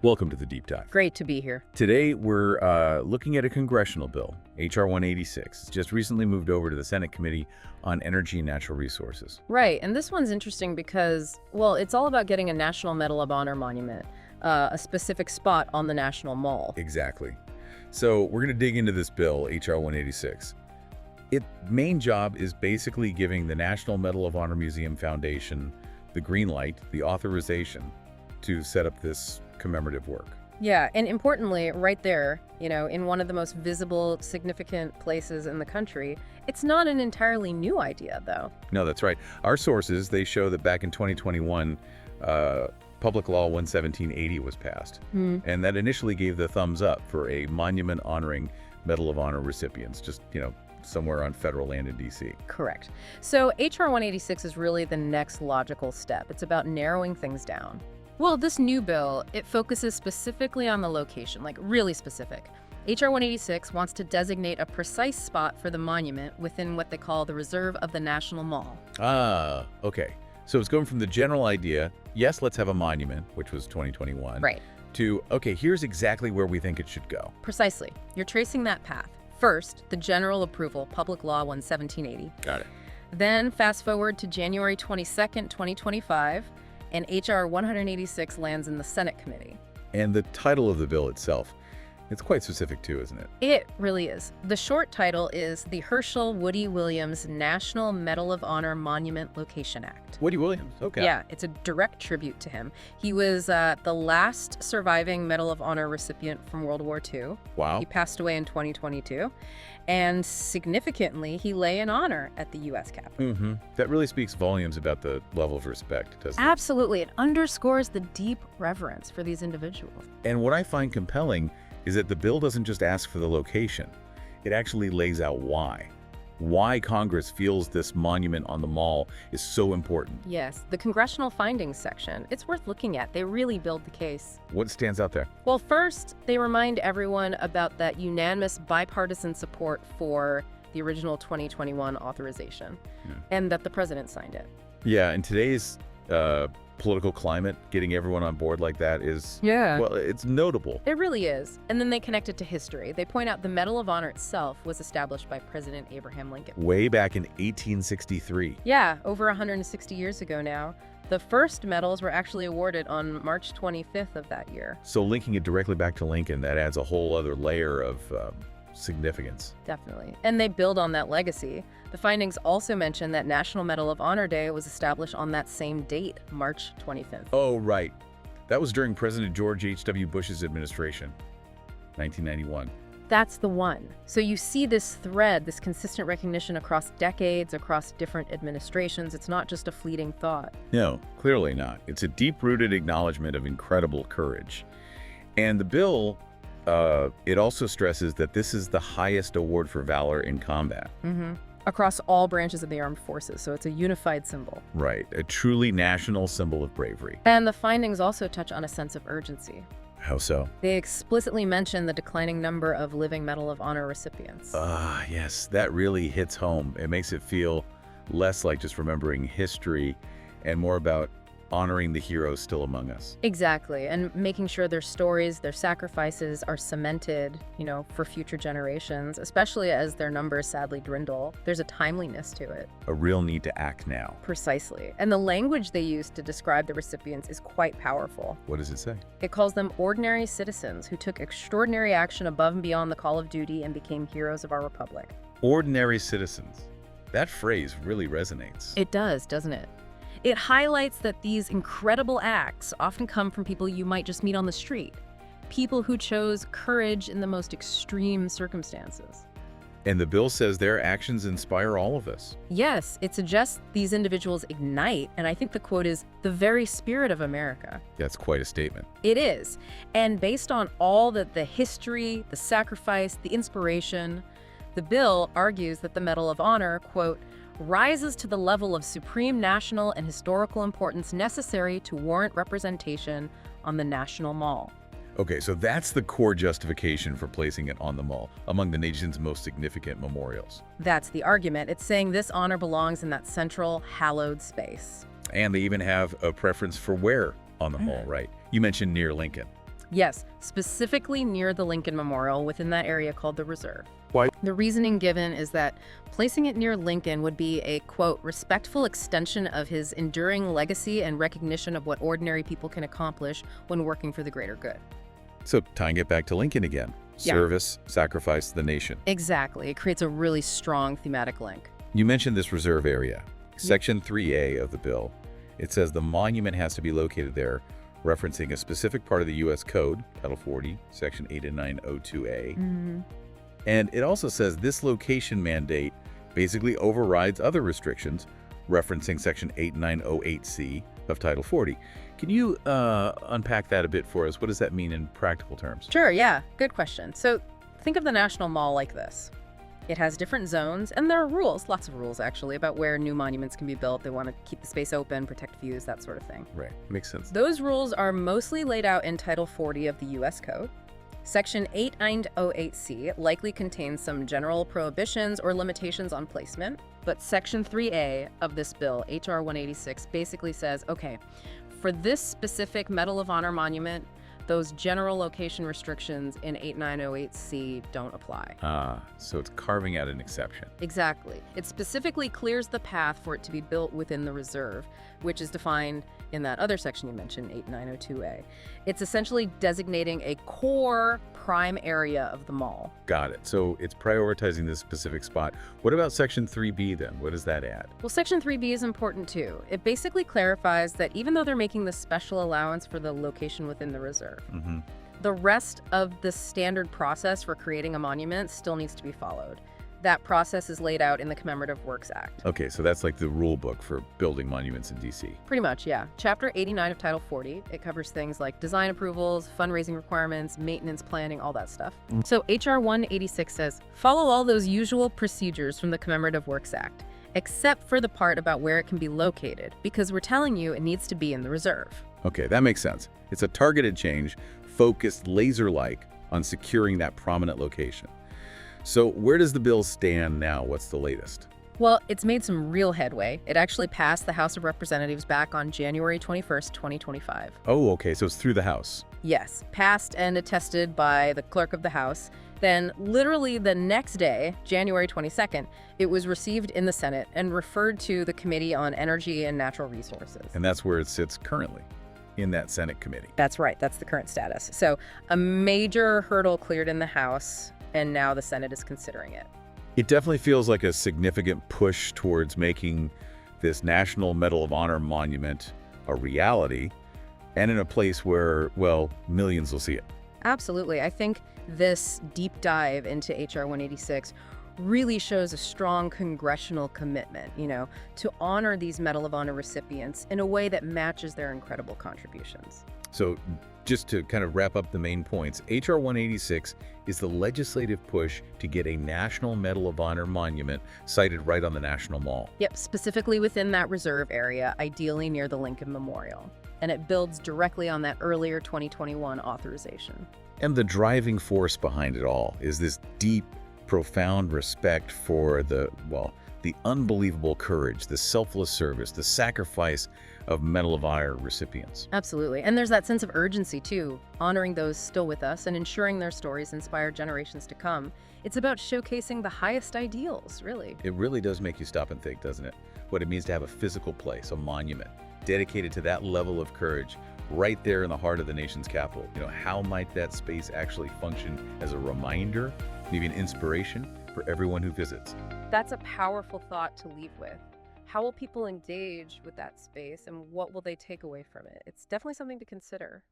Welcome to the Deep Dive. Great to be here. Today, we're looking at a congressional bill, H.R.186. It's just recently moved over to the Senate Committee on Energy and Natural Resources. Right, and this one's interesting because, well, it's all about getting a National Medal of Honor monument, a specific spot on the National Mall. Exactly. So we're going to dig into this bill, H.R.186. Its main job is basically giving the National Medal of Honor Museum Foundation the green light, the authorization to set up this commemorative work. Yeah, and importantly, right there, in one of the most visible, significant places in the country, it's not an entirely new idea, though. No, that's right. Our sources, they show that back in 2021, Public Law 11780 was passed, and that initially gave the thumbs up for a monument honoring Medal of Honor recipients, just, somewhere on federal land in D.C. Correct. So H.R. 186 is really the next logical step. It's about narrowing things down. Well, this new bill, it focuses specifically on the location, like really specific. H.R. 186 wants to designate a precise spot for the monument within what they call the reserve of the National Mall. Ah, okay. So it's going from the general idea, yes, let's have a monument, which was 2021, Right. to, okay, here's exactly where we think it should go. Precisely. You're tracing that path. First, the general approval, Public Law 11780. Got it. Then fast forward to January 22nd, 2025, and H.R. 186 lands in the Senate Committee. And the title of the bill itself, it's quite specific too, isn't it? It really is. The short title is the Hershel Woody Williams National Medal of Honor Monument Location Act. Woody Williams, okay. Yeah, it's a direct tribute to him. He was the last surviving Medal of Honor recipient from World War II. Wow. He passed away in 2022. And significantly, he lay in honor at the U.S. Capitol. That really speaks volumes about the level of respect, doesn't it? Absolutely. It underscores the deep reverence for these individuals. And what I find compelling is that the bill doesn't just ask for the location. It actually lays out why Congress feels this monument on the mall is so important. Yes, the congressional findings section, it's worth looking at. They really build the case. What stands out there? Well, first, they remind everyone about that unanimous bipartisan support for the original 2021 authorization, and that the president signed it. Yeah, in today's political climate, getting everyone on board like that is, well, it's notable. It really is. And then they connect it to history. They point out the Medal of Honor itself was established by President Abraham Lincoln. Way back in 1863. Yeah, over 160 years ago now. The first medals were actually awarded on March 25th of that year. So linking it directly back to Lincoln, that adds a whole other layer of significance. Definitely. And they build on that legacy. The findings also mention that National Medal of Honor Day was established on that same date, March 25th. Oh, right. That was during President George H.W. Bush's administration, 1991. That's the one. So you see this thread, this consistent recognition across decades, across different administrations. It's not just a fleeting thought. No, clearly not. It's a deep-rooted acknowledgement of incredible courage. And the bill, it also stresses that this is the highest award for valor in combat. Across all branches of the armed forces, so it's a unified symbol. Right, a truly national symbol of bravery. And the findings also touch on a sense of urgency. How so? They explicitly mention the declining number of living Medal of Honor recipients. Yes, that really hits home. It makes it feel less like just remembering history and more about honoring the heroes still among us. Exactly, and making sure their stories, their sacrifices are cemented, for future generations, especially as their numbers sadly dwindle. There's a timeliness to it. A real need to act now. Precisely. And the language they use to describe the recipients is quite powerful. What does it say? It calls them ordinary citizens who took extraordinary action above and beyond the call of duty and became heroes of our republic. Ordinary citizens. That phrase really resonates. It does, doesn't it? It highlights that these incredible acts often come from people you might just meet on the street, people who chose courage in the most extreme circumstances. And the bill says their actions inspire all of us. Yes, it suggests these individuals ignite, and I think the quote is, the very spirit of America. That's quite a statement. It is. And based on all the history, the sacrifice, the inspiration, the bill argues that the Medal of Honor, quote, rises to the level of supreme national and historical importance necessary to warrant representation on the National Mall. Okay, so that's the core justification for placing it on the mall, among the nation's most significant memorials. That's the argument. It's saying this honor belongs in that central, hallowed space. And they even have a preference for where on the mall, right? You mentioned near Lincoln. Yes, specifically near the Lincoln Memorial within that area called the Reserve. Why? The reasoning given is that placing it near Lincoln would be a, quote, respectful extension of his enduring legacy and recognition of what ordinary people can accomplish when working for the greater good. So tying it back to Lincoln again. Yeah. Service, sacrifice to the nation. Exactly. It creates a really strong thematic link. You mentioned this reserve area. Section 3A of the bill, it says the monument has to be located there, referencing a specific part of the U.S. Code, Title 40, Section 8902A. And it also says this location mandate basically overrides other restrictions, referencing Section 8908C of Title 40. Can you unpack that a bit for us? What does that mean in practical terms? Sure, yeah. Good question. So think of the National Mall like this. It has different zones, and there are rules, lots of rules actually, about where new monuments can be built. They want to keep the space open, protect views, that sort of thing. Right, makes sense. Those rules are mostly laid out in Title 40 of the U.S. Code. Section 8908C likely contains some general prohibitions or limitations on placement, but Section 3A of this bill, H.R.186, basically says, okay, for this specific Medal of Honor monument, those general location restrictions in 8908C don't apply. So it's carving out an exception. Exactly. It specifically clears the path for it to be built within the reserve, which is defined in that other section you mentioned, 8902A. It's essentially designating a core prime area of the mall. Got it. So it's prioritizing this specific spot. What about Section 3B then? What does that add? Well, Section 3B is important too. It basically clarifies that even though they're making this special allowance for the location within the reserve, the rest of the standard process for creating a monument still needs to be followed. That process is laid out in the Commemorative Works Act. Okay, so that's like the rule book for building monuments in D.C. Pretty much, yeah. Chapter 89 of Title 40, it covers things like design approvals, fundraising requirements, maintenance planning, all that stuff. So H.R. 186 says, follow all those usual procedures from the Commemorative Works Act, except for the part about where it can be located, because we're telling you it needs to be in the reserve. Okay, that makes sense. It's a targeted change, focused laser-like on securing that prominent location. So where does the bill stand now? What's the latest? Well, it's made some real headway. It actually passed the House of Representatives back on January 21st, 2025. Oh, okay, so it's through the House. Yes, passed and attested by the clerk of the House. Then, literally the next day, January 22nd, it was received in the Senate and referred to the Committee on Energy and Natural Resources. And that's where it sits currently, in that Senate committee. That's right, that's the current status. So a major hurdle cleared in the House, and now the Senate is considering it. It definitely feels like a significant push towards making this National Medal of Honor monument a reality, and in a place where, well, millions will see it. Absolutely. I think this deep dive into H.R. 186 really shows a strong congressional commitment, to honor these Medal of Honor recipients in a way that matches their incredible contributions. So just to kind of wrap up the main points, H.R. 186 is the legislative push to get a National Medal of Honor monument sited right on the National Mall. Yep, specifically within that reserve area, ideally near the Lincoln Memorial. And it builds directly on that earlier 2021 authorization. And the driving force behind it all is this deep, profound respect for the unbelievable courage, the selfless service, the sacrifice of Medal of Honor recipients. Absolutely. And there's that sense of urgency, too, honoring those still with us and ensuring their stories inspire generations to come. It's about showcasing the highest ideals, really. It really does make you stop and think, doesn't it? What it means to have a physical place, a monument, dedicated to that level of courage right there in the heart of the nation's capital. How might that space actually function as a reminder, maybe an inspiration for everyone who visits? That's a powerful thought to leave with. How will people engage with that space, and what will they take away from it? It's definitely something to consider.